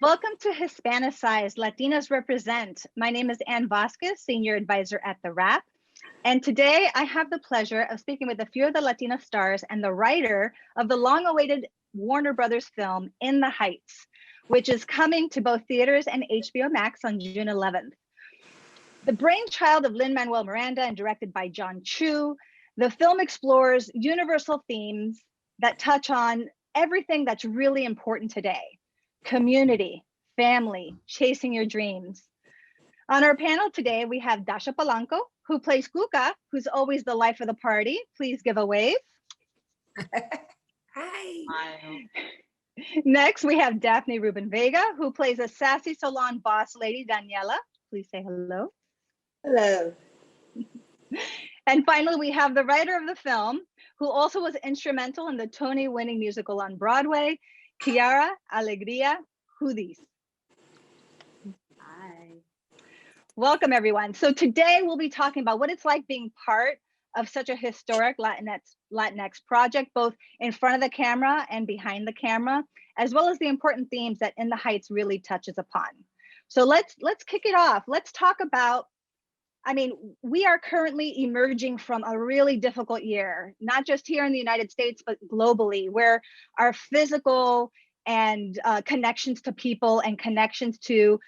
Welcome to Hispanicized Latinas Represent. My name is Ann Vasquez, Senior Advisor at The Wrap. And today I have the pleasure of speaking with a few of the Latina stars and the writer of the long-awaited Warner Brothers film, In the Heights, which is coming to both theaters and HBO Max on June 11th. The brainchild of Lin-Manuel Miranda and directed by John Chu, the film explores universal themes that touch on everything that's really important today: community, family, chasing your dreams. On our panel today, we have Dascha Polanco, who plays Cuca, who's always the life of the party. Please give a wave. Hi. Next, we have Daphne Rubin-Vega, who plays a sassy salon boss lady, Daniela. Please say hello. Hello. And finally, we have the writer of the film, who also was instrumental in the Tony-winning musical on Broadway, Quiara, Alegría, Hudes. Hi. Welcome, everyone. So today we'll be talking about what it's like being part of such a historic Latinx project, both in front of the camera and behind the camera, as well as the important themes that In the Heights really touches upon. So let's kick it off. Let's talk about, we are currently emerging from a really difficult year, not just here in the United States, but globally, where our physical and connections to people and connections to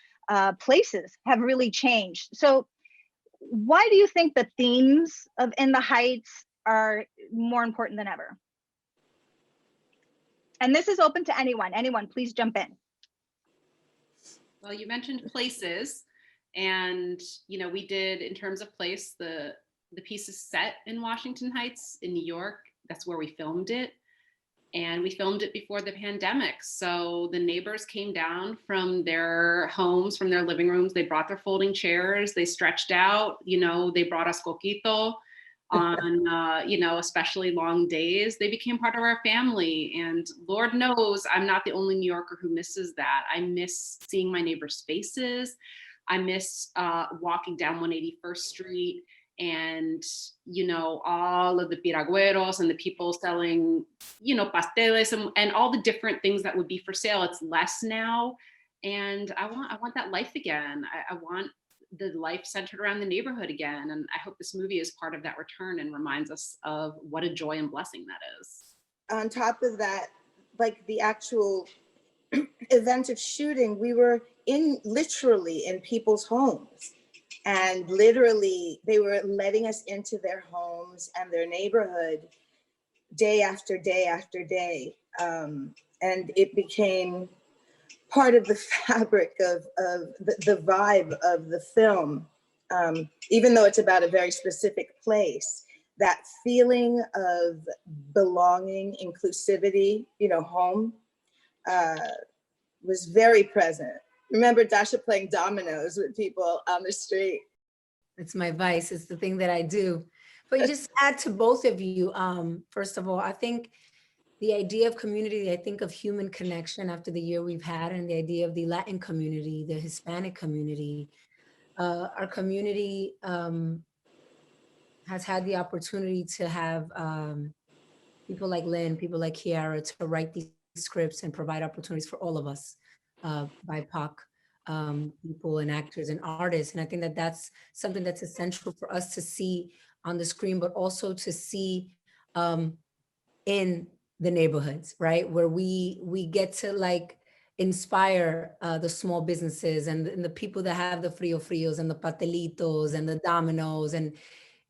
places have really changed. So why do you think the themes of In the Heights are more important than ever? And this is open to anyone. Anyone, please jump in. Well, you mentioned places, and we did, in terms of place, the piece is set in Washington Heights in New York. That's where we filmed it. And we filmed it before the pandemic. So the neighbors came down from their homes, from their living rooms. They brought their folding chairs. They stretched out. They brought us coquito on, especially long days. They became part of our family. And Lord knows I'm not the only New Yorker who misses that. I miss seeing my neighbors' faces. I miss walking down 181st Street and all of the piragüeros and the people selling pasteles and all the different things that would be for sale. It's less now, and I want that life again. I want the life centered around the neighborhood again, and I hope this movie is part of that return and reminds us of what a joy and blessing that is. On top of that, like the actual event of shooting, we were literally in people's homes. And literally, they were letting us into their homes and their neighborhood day after day after day. And it became part of the fabric of the vibe of the film. Even though it's about a very specific place, that feeling of belonging, inclusivity, home, was very present. Remember Dascha playing dominoes with people on the street. It's my vice. It's the thing that I do. But just add to both of you. First of all, I think the idea of community, I think of human connection after the year we've had, and the idea of the Latin community, the Hispanic community. Our community has had the opportunity to have people like Lynn, people like Quiara to write these scripts and provide opportunities for all of us. BIPOC people and actors and artists. And I think that that's something that's essential for us to see on the screen, but also to see in the neighborhoods, right? Where we get to inspire the small businesses and the people that have the frios and the pastelitos and the dominoes.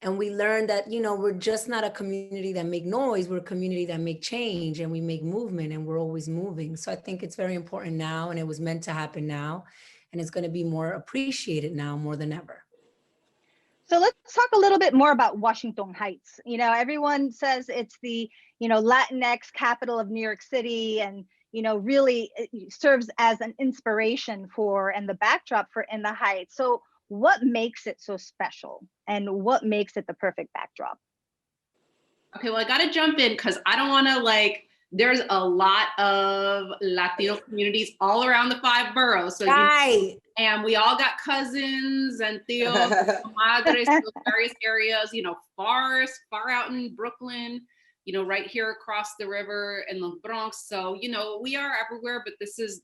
And we learn that, we're just not a community that make noise, we're a community that make change, and we make movement, and we're always moving. So I think it's very important now, and it was meant to happen now, and it's going to be more appreciated now more than ever. So let's talk a little bit more about Washington Heights. Everyone says it's the, Latinx capital of New York City, and, really it serves as an inspiration for, and the backdrop for In the Heights. So what makes it so special, and what makes it the perfect backdrop? Okay, well, I got to jump in because I don't want to there's a lot of Latino communities all around the 5 boroughs. So Right. And we all got cousins and tios, madres in various areas, far out in Brooklyn, right here across the river in the Bronx. So, we are everywhere, but this is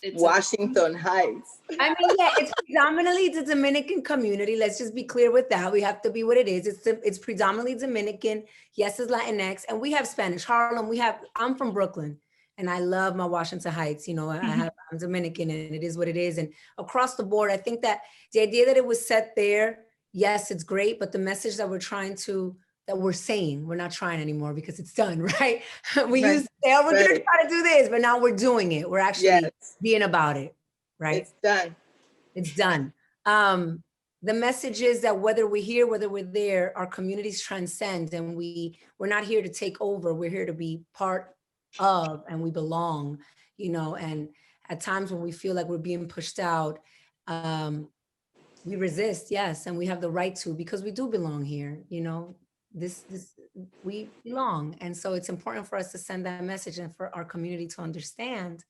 it's Washington Heights. I mean, yeah, it's predominantly the Dominican community. Let's just be clear with that. We have to be what it is. It's predominantly Dominican. Yes, it's Latinx, and we have Spanish Harlem. I'm from Brooklyn, and I love my Washington Heights. You know, I'm Dominican, and it is what it is. And across the board, I think that the idea that it was set there, yes, it's great, but the message that we're saying, we're not trying anymore because it's done, right? We Right. used to say, oh, we're gonna Right. try to do this, but now we're doing it. We're actually Yes, being about it. Right? it's done. It's done. The message is that whether we're here, whether we're there, our communities transcend, and we're not here to take over. We're here to be part of, and we belong, you know, and at times when we feel like we're being pushed out, we resist, yes, and we have the right to, because we do belong here, you know, we belong. And so it's important for us to send that message and for our community to understand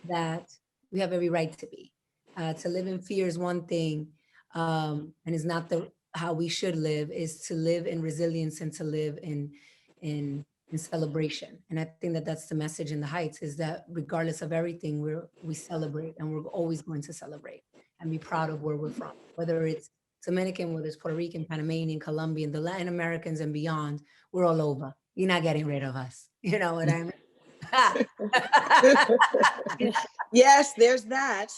that we have every right to be. To live in fear is one thing, and is not how we should live. Is to live in resilience and to live in celebration. And I think that that's the message in the Heights, is that regardless of everything, we celebrate, and we're always going to celebrate and be proud of where we're from, whether it's Dominican, whether it's Puerto Rican, Panamanian, Colombian, the Latin Americans and beyond. We're all over. You're not getting rid of us. You know what I mean? Yes, there's that.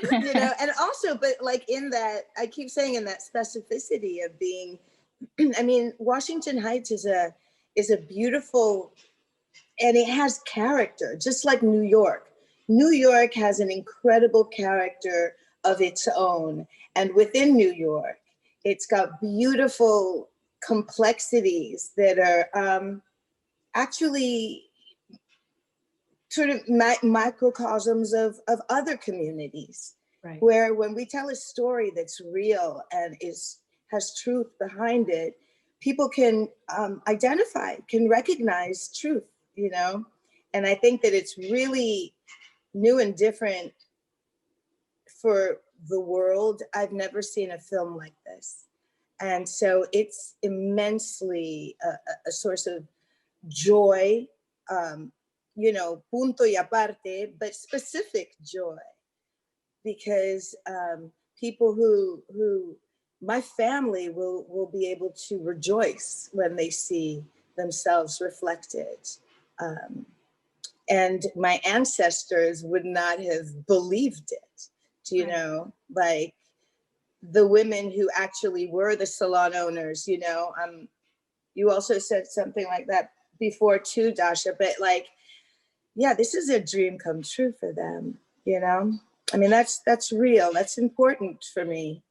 You know, and also, but like in that, I keep saying, in that specificity of being, I mean, Washington Heights is a beautiful, and it has character, just like New York. New York has an incredible character of its own, and within New York, it's got beautiful complexities that are actually sort of microcosms of other communities, Right. where when we tell a story that's real and has truth behind it, people can identify, can recognize truth, you know? And I think that it's really new and different for the world. I've never seen a film like this. And so it's immensely a source of joy, you know, punto y aparte, but specific joy, because people who my family will be able to rejoice when they see themselves reflected. And my ancestors would not have believed it, you know, like the women who actually were the salon owners, you know. You also said something like that before too, Dascha, but like, yeah, this is a dream come true for them, you know? I mean, that's real, that's important for me.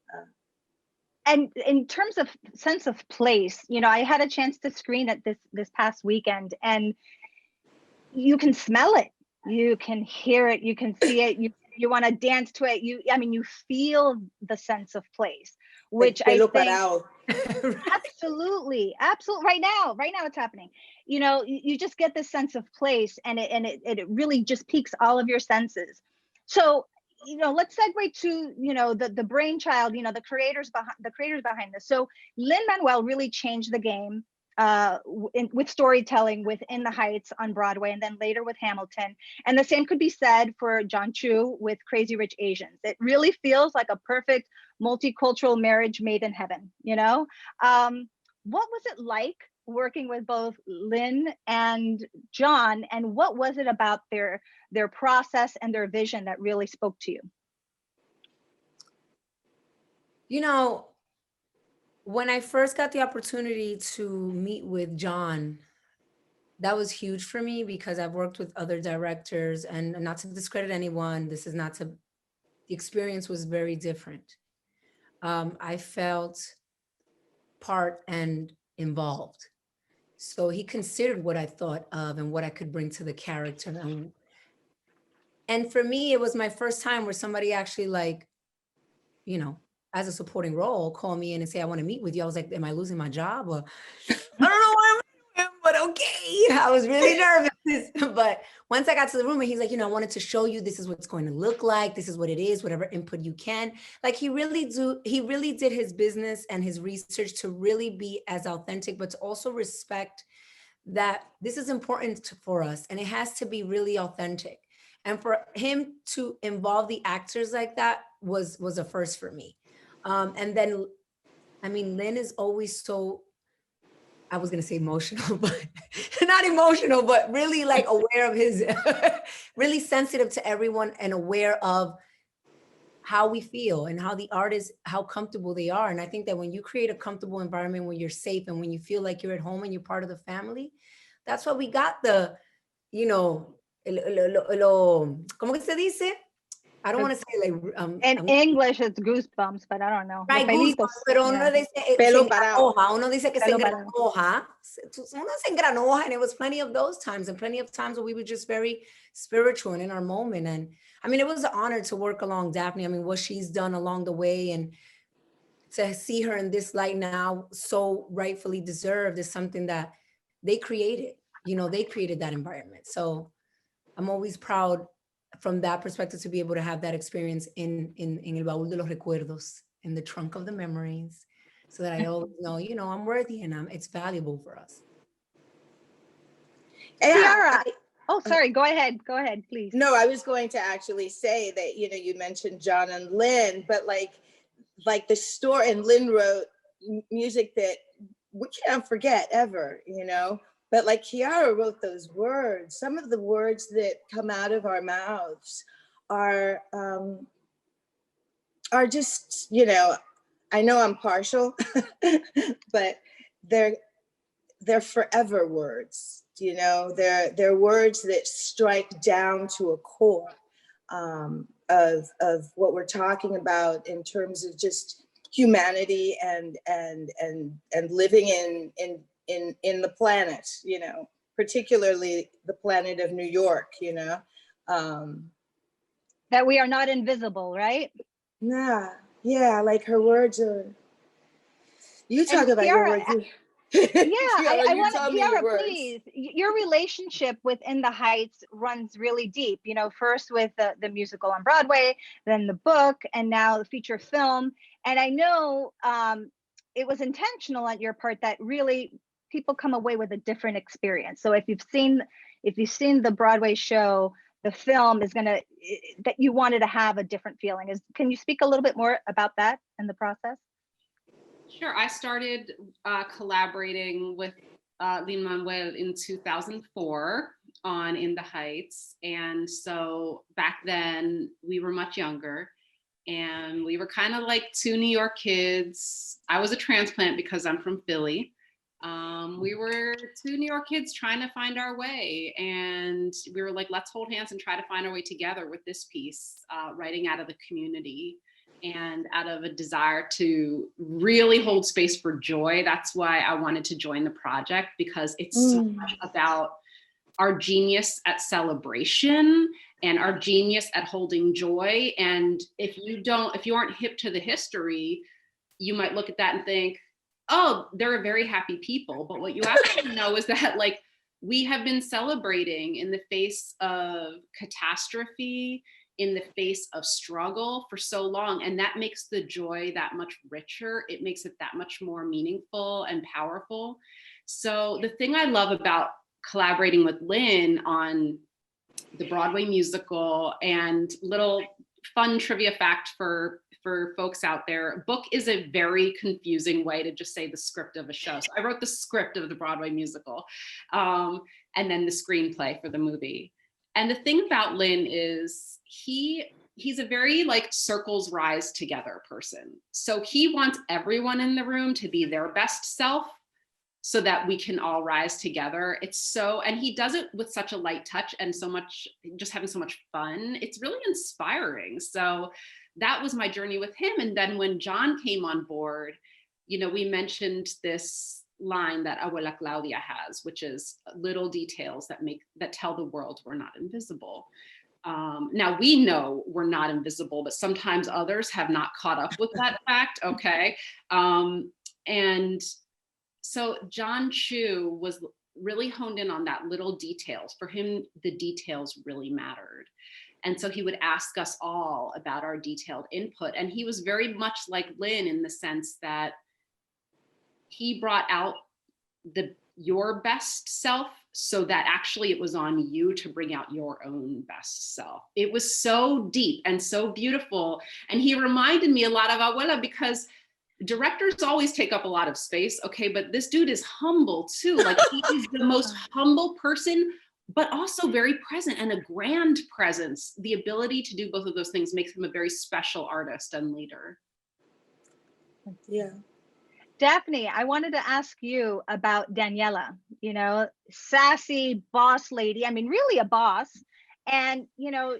And in terms of sense of place, you know, I had a chance to screen it this past weekend, and you can smell it, you can hear it, you can see it, you want to dance to it. I mean, you feel the sense of place, which I think absolutely. Right now it's happening. You know, you just get this sense of place, and it really just piques all of your senses. So, you know, let's segue to, you know, the brainchild, you know, the creators behind this. So Lin-Manuel really changed the game with storytelling within the Heights on Broadway, and then later with Hamilton. And the same could be said for John Chu with Crazy Rich Asians. It really feels like a perfect multicultural marriage made in heaven, you know? What was it like working with both Lin and John, and what was it about their process and their vision that really spoke to you? You know, when I first got the opportunity to meet with John, that was huge for me, because I've worked with other directors, and not to discredit anyone, the experience was very different. I felt part and involved. So he considered what I thought of and what I could bring to the character. And for me, it was my first time where somebody actually, like, you know, as a supporting role, call me in and say, I want to meet with you. I was like, am I losing my job? Or I don't know why I'm, but okay. I was really nervous. But once I got to the room, and he's like, you know, I wanted to show you, this is what it's going to look like. This is what it is, whatever input you can. Like, he really did his business and his research to really be as authentic, but to also respect that this is important for us, and it has to be really authentic. And for him to involve the actors like that was a first for me. And then, I mean, Lynn is always so, I was gonna say emotional, but not emotional, but really like aware of his, really sensitive to everyone and aware of how we feel and how the artists, how comfortable they are. And I think that when you create a comfortable environment where you're safe and when you feel like you're at home and you're part of the family, that's why we got the, you know, ¿cómo que se dice? I don't want to say like in English it's goosebumps, but I don't know. right, Los pelitos, goosebumps, pero uno yeah. dice Pelo se parado. engranoja, uno dice que se Pelo parado. engranoja, uno se engranoja, and it was plenty of those times and plenty of times where we were just very spiritual and in our moment. And I mean, it was an honor to work along Daphne. I mean, what she's done along the way and to see her in this light now, so rightfully deserved, is something that they created. You know, they created that environment. So I'm always proud from that perspective to be able to have that experience in el baúl de los recuerdos, in the trunk of the memories, so that I always know, you know, I'm worthy and it's valuable for us. Quiara, oh, sorry, go ahead, please. No, I was going to actually say that, you know, you mentioned John and Lynn, but like the story, and Lynn wrote music that we can't forget ever, you know, but like Quiara wrote those words. Some of the words that come out of our mouths are just, you know, I know I'm partial, but they're forever words, you know, they're words that strike down to a core of what we're talking about in terms of just humanity and living in the planet, you know, particularly the planet of New York, you know. That we are not invisible, right? Yeah, like her words are, you talk about your words. Yeah, I want to, Quiara, please. Your relationship within the Heights runs really deep. You know, first with the musical on Broadway, then the book, and now the feature film. And I know it was intentional on your part that really people come away with a different experience. So if you've seen the Broadway show, the film is gonna, that you wanted to have a different feeling. Can you speak a little bit more about that and the process? Sure. I started collaborating with Lin-Manuel in 2004 on In the Heights. And so back then we were much younger and we were kind of like two New York kids. I was a transplant because I'm from Philly. We were two New York kids trying to find our way. And we were like, let's hold hands and try to find our way together with this piece, writing out of the community. And out of a desire to really hold space for joy. That's why I wanted to join the project, because it's so much about our genius at celebration and our genius at holding joy. And if you aren't hip to the history, you might look at that and think, oh, they're a very happy people. But what you actually know is that like we have been celebrating in the face of catastrophe, in the face of struggle for so long. And that makes the joy that much richer. It makes it that much more meaningful and powerful. So the thing I love about collaborating with Lynn on the Broadway musical, and little fun trivia fact for folks out there, book is a very confusing way to just say the script of a show. So I wrote the script of the Broadway musical and then the screenplay for the movie. And the thing about Lynn is he's a very like circles rise together person. So he wants everyone in the room to be their best self so that we can all rise together. And he does it with such a light touch and so much, just having so much fun. It's really inspiring. So that was my journey with him. And then when John came on board, you know, we mentioned this line that Abuela Claudia has, which is little details that tell the world we're not invisible. Now we know we're not invisible, but sometimes others have not caught up with that fact. Okay. And so John Chu was really honed in on that little details. For him, the details really mattered. And so he would ask us all about our detailed input. And he was very much like Lynn in the sense that he brought out your best self so that actually it was on you to bring out your own best self. It was so deep and so beautiful. And he reminded me a lot of Abuela, because directors always take up a lot of space, okay, but this dude is humble too. Like, he's the most humble person, but also very present, and a grand presence. The ability to do both of those things makes him a very special artist and leader. Yeah. Daphne, I wanted to ask you about Daniela, you know, sassy boss lady. I mean, really a boss. And, you know,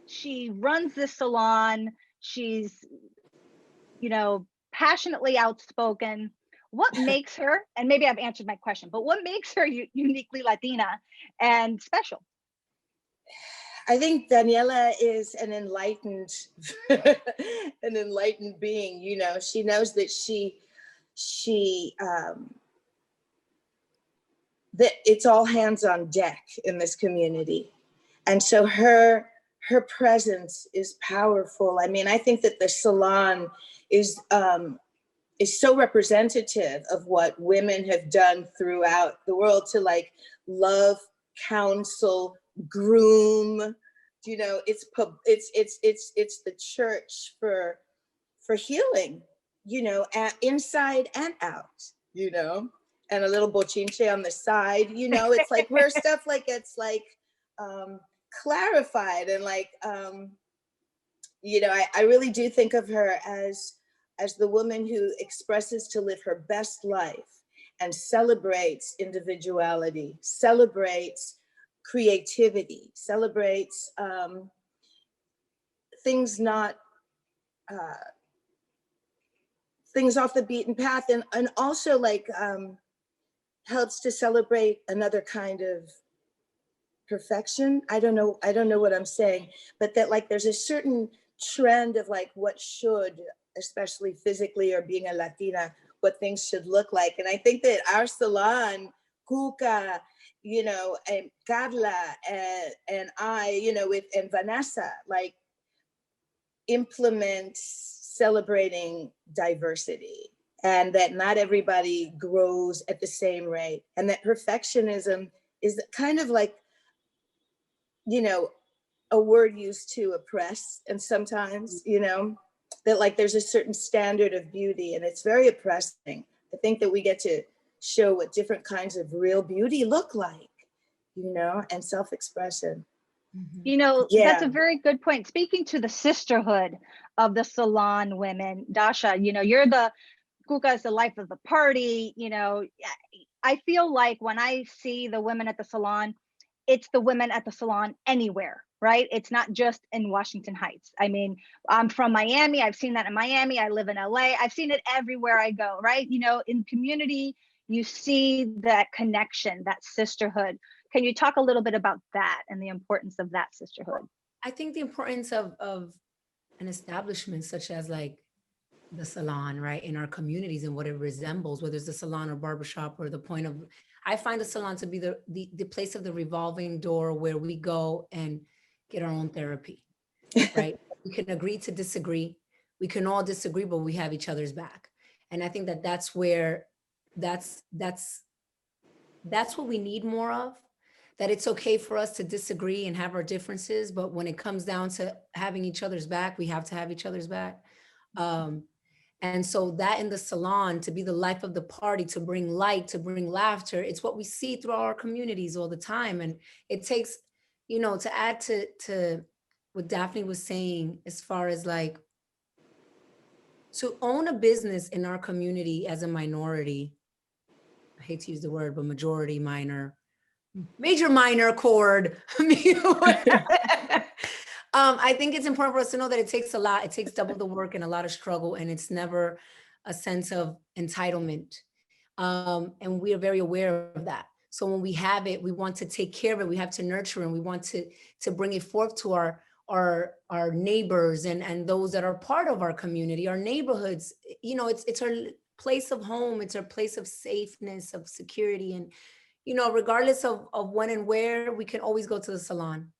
she runs this salon. She's, you know, passionately outspoken. What makes her, and maybe I've answered my question, but what makes her uniquely Latina and special? I think Daniela is an enlightened, an enlightened being. You know, she knows that that it's all hands on deck in this community, and so her presence is powerful. I mean, I think that the salon is so representative of what women have done throughout the world to like love, counsel, groom. You know, it's the church for healing, you know, inside and out, you know, and a little bochinche on the side, you know. It's like where stuff like it's like clarified, and like you know, I really do think of her as the woman who expresses to live her best life and celebrates individuality, celebrates creativity, celebrates things not things off the beaten path, and also like helps to celebrate another kind of perfection. I don't know what I'm saying, but that like there's a certain trend of like what should, especially physically or being a Latina, what things should look like. And I think that our salon, Cuca, you know, and Carla and I, you know, and Vanessa, like implements celebrating diversity, and that not everybody grows at the same rate, and that perfectionism is kind of like, you know, a word used to oppress. And sometimes, you know, that like there's a certain standard of beauty, and it's very oppressing. I think that we get to show what different kinds of real beauty look like, you know, and self-expression. You know, Yeah. that's a very good point. Speaking to the sisterhood of the salon women, Dascha, you know, you're the Cuca is the life of the party. You know, I feel like when I see the women at the salon, it's the women at the salon anywhere, right? It's not just in Washington Heights. I mean, I'm from Miami. I've seen that in Miami. I live in LA. I've seen it everywhere I go, right? You know, in community, you see that connection, that sisterhood. Can you talk a little bit about that and the importance of that sisterhood? I think the importance of an establishment such as like the salon, right, in our communities and what it resembles, whether it's the salon or barbershop or the point of, I find the salon to be the place of the revolving door where we go and get our own therapy, right? We can agree to disagree. We can all disagree, but we have each other's back. And I think that that's where, that's what we need more of, that it's okay for us to disagree and have our differences, but when it comes down to having each other's back, we have to have each other's back. And so that in the salon, to be the life of the party, to bring light, to bring laughter, it's what we see through our communities all the time. And it takes, you know, to add to what Daphne was saying, as far as like, to own a business in our community as a minority, I hate to use the word, but majority, major minor chord. I think it's important for us to know that it takes a lot. It takes double the work and a lot of struggle, and it's never a sense of entitlement. And we are very aware of that. So when we have it, we want to take care of it. We have to nurture, and we want to bring it forth to our neighbors and those that are part of our community, our neighborhoods. You know, it's our place of home. It's our place of safeness, of security. And, you know, regardless of when and where, we can always go to the salon.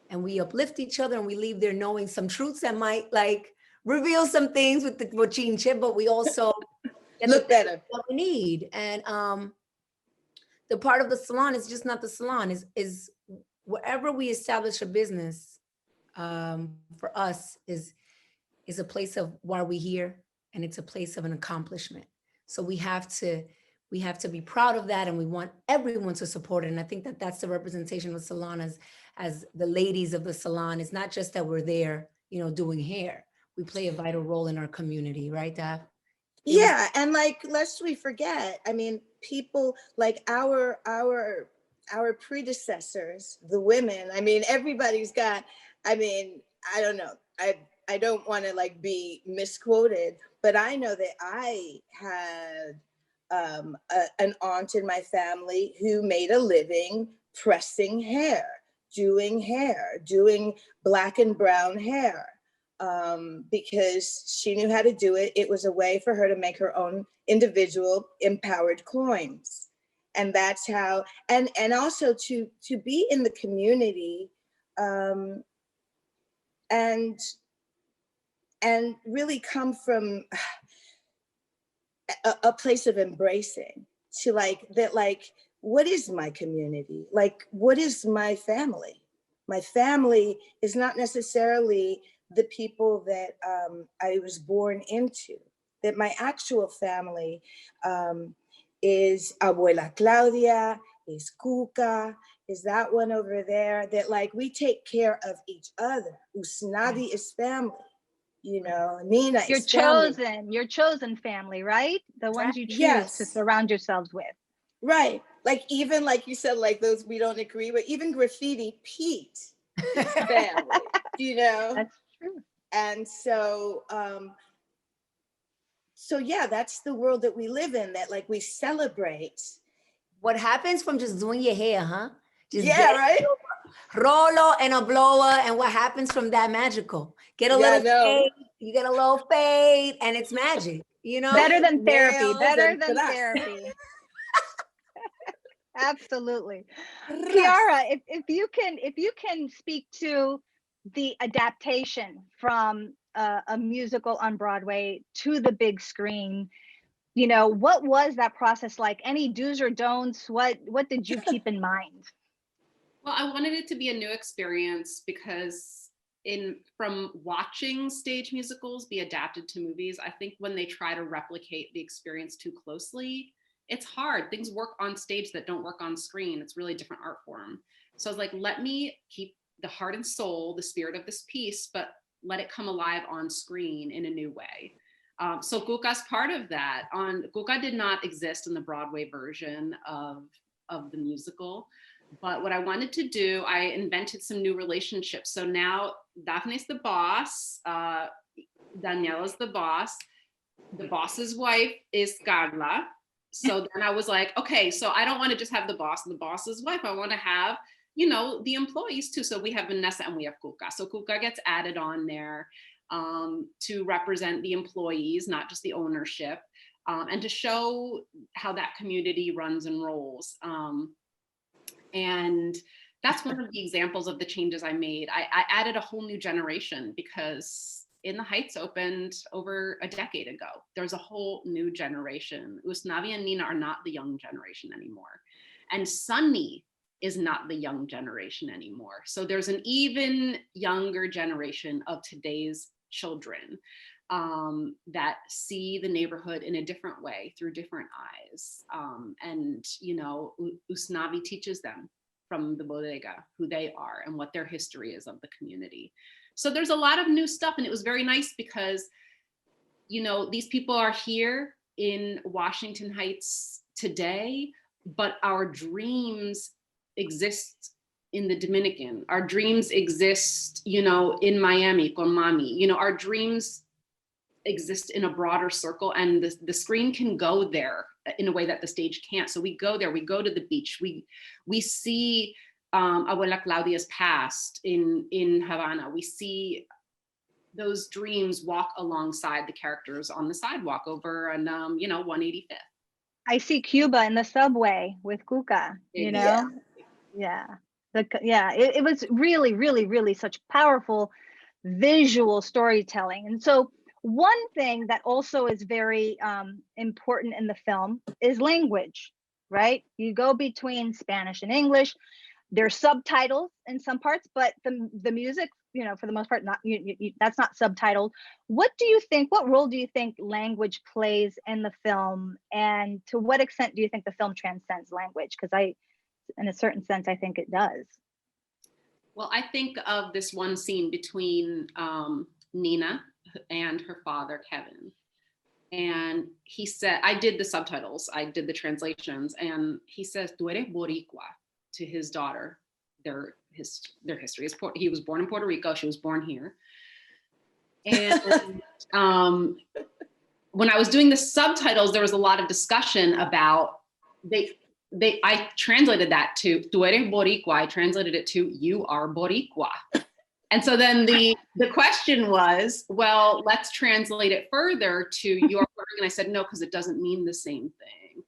And we uplift each other, and we leave there knowing some truths that might like reveal some things with the bochinche, but we also look better. What we need. And the part of the salon is just not the salon, is wherever we establish a business, for us is a place of why we're here, and it's a place of an accomplishment. So we have to be proud of that, and we want everyone to support it. And I think that that's the representation of salon as the ladies of the salon. It's not just that we're there, you know, doing hair. We play a vital role in our community, right, Daph? Yeah, and like, lest we forget, I mean, people like our predecessors, the women, I mean, everybody's got, I mean, I don't know, I don't want to like be misquoted, but I know that I had an aunt in my family who made a living pressing hair, doing black and brown hair. Because she knew how to do it. It was a way for her to make her own individual empowered coins. And that's how, and also to be in the community, and really come from a place of embracing, to like that, like, what is my community? Like, what is my family? My family is not necessarily the people that I was born into. That my actual family is Abuela Claudia, is Cuca, is that one over there, that like we take care of each other. Usnavi is family, you know, Nina You're is family. chosen, your chosen family, right? The ones you choose Yes. to surround yourselves with. Right. Like, even like you said, like those we don't agree with, even Graffiti Pete is family, you know? That's true. And so, so yeah, that's the world that we live in, that like we celebrate. What happens from just doing your hair, huh? Just Yeah, right? Rolo and a blower, and what happens from that magical? Get a little fade, you get a little fade, and it's magic, you know? Better than therapy, Nails better and than tras. therapy. Absolutely. Tras. Quiara, if you can speak to the adaptation from a musical on Broadway to the big screen, you know, what was that process like? Any do's or don'ts? What did you keep in mind? Well, I wanted it to be a new experience because from watching stage musicals be adapted to movies, I think when they try to replicate the experience too closely, it's hard. Things work on stage that don't work on screen. It's really a different art form. So I was like, let me keep the heart and soul, the spirit of this piece, but let it come alive on screen in a new way. So Cuca's part of that. Cuca did not exist in the Broadway version of the musical. But what I wanted to do, I invented some new relationships. So now Daphne's the boss, Daniela's the boss's wife is Carla. So then I was like, okay, so I don't want to just have the boss and the boss's wife. I want to have, you know, the employees too. So we have Vanessa and we have Cuca. So Cuca gets added on there to represent the employees, not just the ownership, and to show how that community runs and rolls. And that's one of the examples of the changes I made. I added a whole new generation because In the Heights opened over a decade ago. There's a whole new generation. Usnavi and Nina are not the young generation anymore. And Sunny is not the young generation anymore. So there's an even younger generation of today's children that see the neighborhood in a different way, through different eyes. And, you know, Usnavi teaches them from the bodega who they are and what their history is of the community. So there's a lot of new stuff, and it was very nice because, you know, these people are here in Washington Heights today, but our dreams exist in the Dominican. Our dreams exist, you know, in Miami, con mami. You know, our dreams exist in a broader circle, and the screen can go there in a way that the stage can't. So we go there, we go to the beach, we see Abuela Claudia's past in Havana. We see those dreams walk alongside the characters on the sidewalk over on, you know, 185th. I see Cuba in the subway with Cuca, you know? Yeah. It was really, really, really such powerful visual storytelling. And so one thing that also is very important in the film is language. right? You go between Spanish and English. There's subtitles in some parts, but the music, you know, for the most part, not that's not subtitled. What role do you think language plays in the film, and to what extent do you think the film transcends language? Because in a certain sense, I think it does. Well, I think of this one scene between Nina and her father, Kevin. And he said, I did the subtitles, I did the translations, and he says, "Tu eres boricua," to his daughter. Their history is, he was born in Puerto Rico, she was born here. And when I was doing the subtitles, there was a lot of discussion about, I translated that to, "Tu eres boricua," I translated it to, "You are boricua." And so then the question was, well, let's translate it further to "You're Puerto Rican." I said, no, because it doesn't mean the same thing.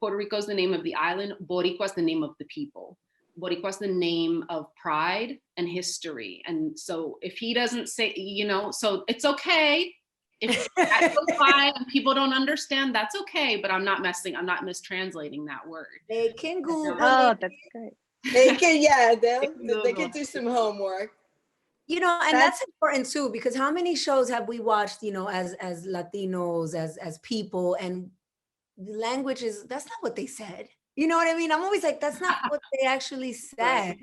Puerto Rico is the name of the island. Boricua is the name of the people. Boricua is the name of pride and history. And so if he doesn't say, you know, so it's okay. If that goes by and people don't understand, that's okay. But I'm not mistranslating that word. They can Google. Oh, that's great. They can, yeah, they can do some homework. You know, and that's important too, because how many shows have we watched, you know, as Latinos, as people, and the language is, that's not what they said. You know what I mean? I'm always like, that's not what they actually said.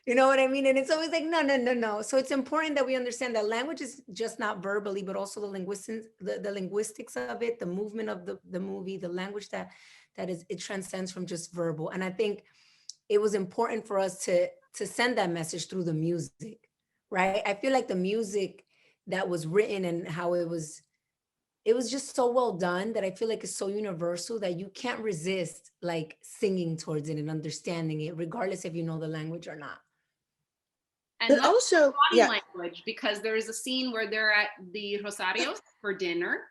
You know what I mean? And it's always like, no. So it's important that we understand that language is just not verbally, but also the linguistics of it, the movement of the movie, the language that is, it transcends from just verbal. And I think it was important for us to send that message through the music. Right? I feel like the music that was written and how it was just so well done that I feel like it's so universal that you can't resist like singing towards it and understanding it, regardless if you know the language or not. And but also, language, because there is a scene where they're at the Rosarios for dinner.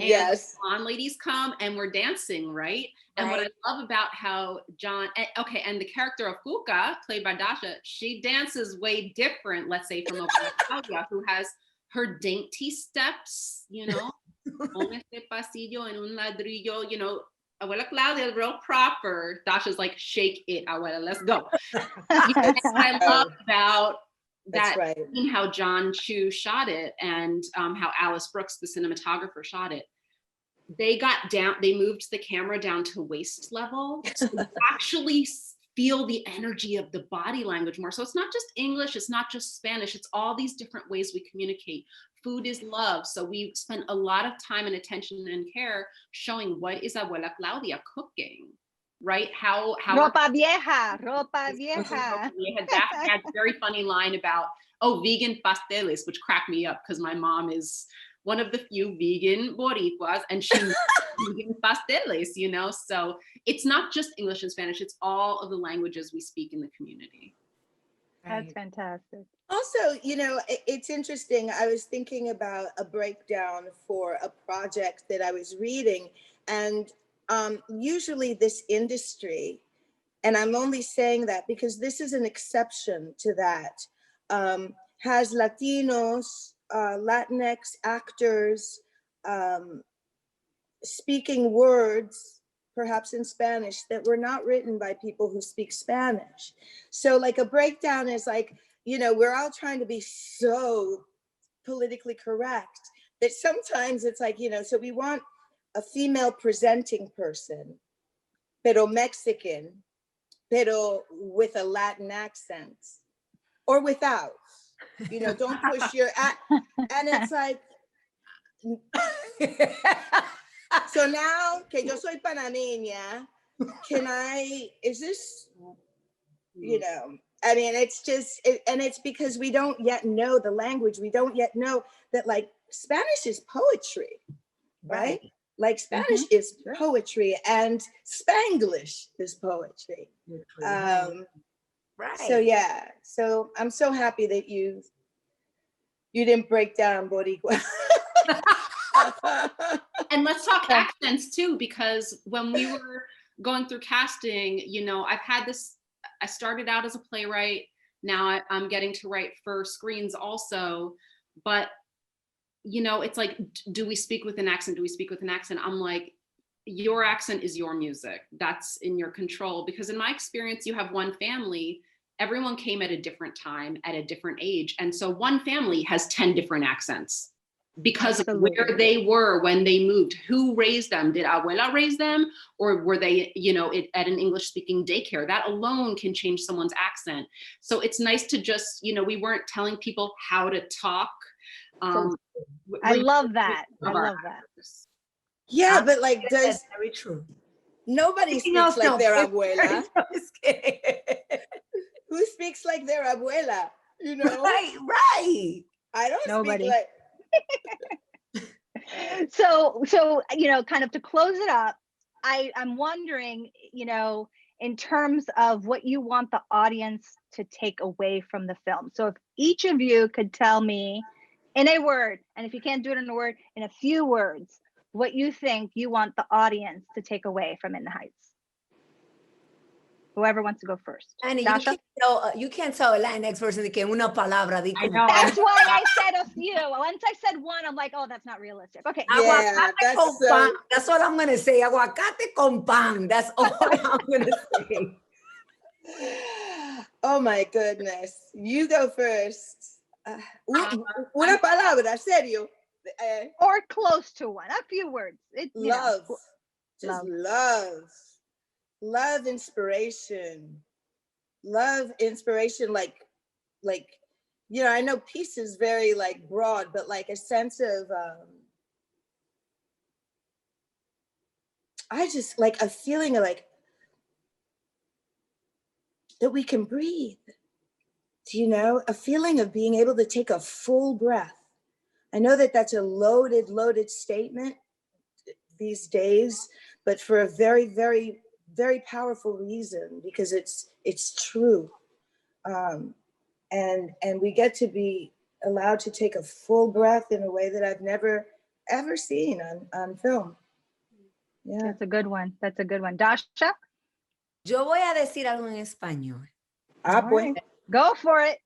And yes, blonde ladies come and we're dancing, right? And what I love about how John, and the character of Cuca, played by Dascha, she dances way different, let's say, from Claudia, who has her dainty steps, you know, con este pasillo en un ladrillo, you know, Abuela Claudia is real proper. Dascha's like, shake it, Abuela, let's go. You know, I love about that, right. How John Chu shot it and how Alice Brooks, the cinematographer, shot it. They moved the camera down to waist level, so you actually feel the energy of the body language more. So it's not just English, it's not just Spanish, it's all these different ways we communicate. Food is love, so we spend a lot of time and attention and care showing what is Abuela Claudia cooking, right? How ropa vieja. Daphne had a very funny line about, vegan pasteles, which cracked me up because my mom is one of the few vegan Boricuas, and she vegan pasteles, you know? So it's not just English and Spanish, it's all of the languages we speak in the community. That's fantastic. Also, you know, it's interesting. I was thinking about a breakdown for a project that I was reading, and usually this industry, and I'm only saying that because this is an exception to that, has Latinos, Latinx actors speaking words, perhaps in Spanish, that were not written by people who speak Spanish. So like a breakdown is like, you know, we're all trying to be so politically correct that sometimes it's like, you know, so we want a female presenting person, pero Mexican, pero with a Latin accent, or without, you know, don't push your, and it's like, so now que yo soy panameña, is this, you know, I mean, it's just, and it's because we don't yet know the language. We don't yet know that like Spanish is poetry, right? Like Spanish is poetry and Spanglish is poetry. So yeah, so I'm so happy that you didn't break down Boricua. And let's talk accents too, because when we were going through casting, you know, I started out as a playwright. Now I'm getting to write for screens also, but you know, it's like, do we speak with an accent? Do we speak with an accent? I'm like, your accent is your music. That's in your control. Because in my experience, you have one family, everyone came at a different time, at a different age. And so one family has 10 different accents because Absolutely. of where they were when they moved. Who raised them? Did abuela raise them? Or were they, you know, at an English speaking daycare? That alone can change someone's accent. So it's nice to just, you know, we weren't telling people how to talk. I love that. I love that. Yeah, but like, That's very true. nobody speaks like their abuela? Who speaks like their abuela? You know? Right. I don't Nobody. speak like. So, you know, kind of to close it up, I'm wondering, you know, in terms of what you want the audience to take away from the film. So if each of you could tell me in a word, and if you can't do it in a word, in a few words, what you think you want the audience to take away from In the Heights. Whoever wants to go first. Annie, Dascha? you can't tell a Latinx person que una palabra. I know. That's why I said a few. Once I said one, I'm like, oh, that's not realistic. Okay. Yeah, Aguacate con pan. That's all I'm going to say. Aguacate con pan. That's all I'm going to say. Oh my goodness. You go first. Una palabra, serio. Or close to one. A few words. Love. Just love. Love, inspiration. Love, inspiration, like, you know, I know peace is very like broad, but like a sense of, I just like a feeling of like, that we can breathe. Do you know, a feeling of being able to take a full breath. I know that that's a loaded statement these days, but for a very, very, very powerful reason, because it's true. And we get to be allowed to take a full breath in a way that I've never, ever seen on film. Yeah. That's a good one. That's a good one. Dascha? Yo voy a decir algo en español. Pues. Go for it.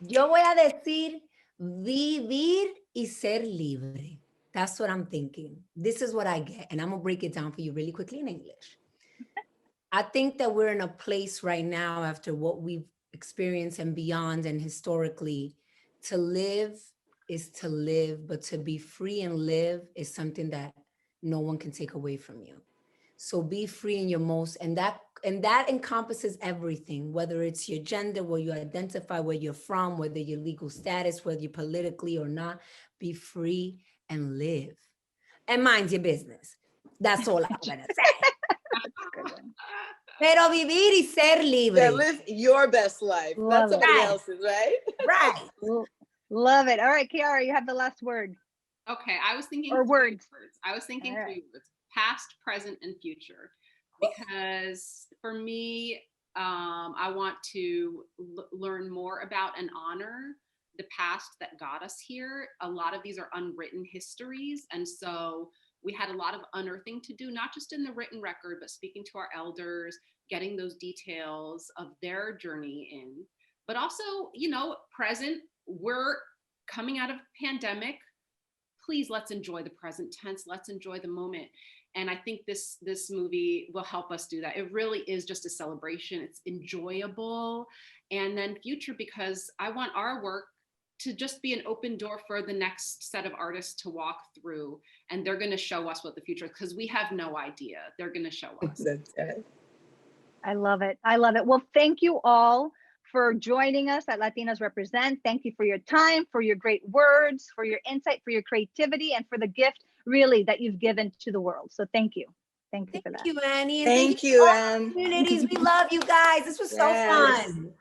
Yo voy a decir vivir y ser libre. That's what I'm thinking. This is what I get. And I'm going to break it down for you really quickly in English. I think that we're in a place right now after what we've experienced and beyond and historically, to live is to live, but to be free and live is something that no one can take away from you. So be free in your most, and that encompasses everything, whether it's your gender, where you identify, where you're from, whether your legal status, whether you're politically or not, be free and live. And mind your business. That's all I'm gonna say. Pero vivir y ser libre. Yeah, live your best life. Love Not somebody it. else's, right? Right. Love it. All right, Quiara, you have the last word. Okay, I was thinking Or three words. I was thinking All right. 3 words: past, present, and future. Because for me, I want to learn more about and honor the past that got us here. A lot of these are unwritten histories, and so we had a lot of unearthing to do, not just in the written record, but speaking to our elders, getting those details of their journey in. But also, you know, present, we're coming out of a pandemic. Please, let's enjoy the present tense. Let's enjoy the moment. And I think this movie will help us do that. It really is just a celebration. It's enjoyable. And then future, because I want our work to just be an open door for the next set of artists to walk through. And they're going to show us what the future is, because we have no idea. They're going to show us. I love it. I love it. Well, thank you all for joining us at Latinas Represent. Thank you for your time, for your great words, for your insight, for your creativity, and for the gift really that you've given to the world. So thank you. Thank you for that. Thank you, Annie. And Thank you, all Anne. communities. We love you guys. This was so fun.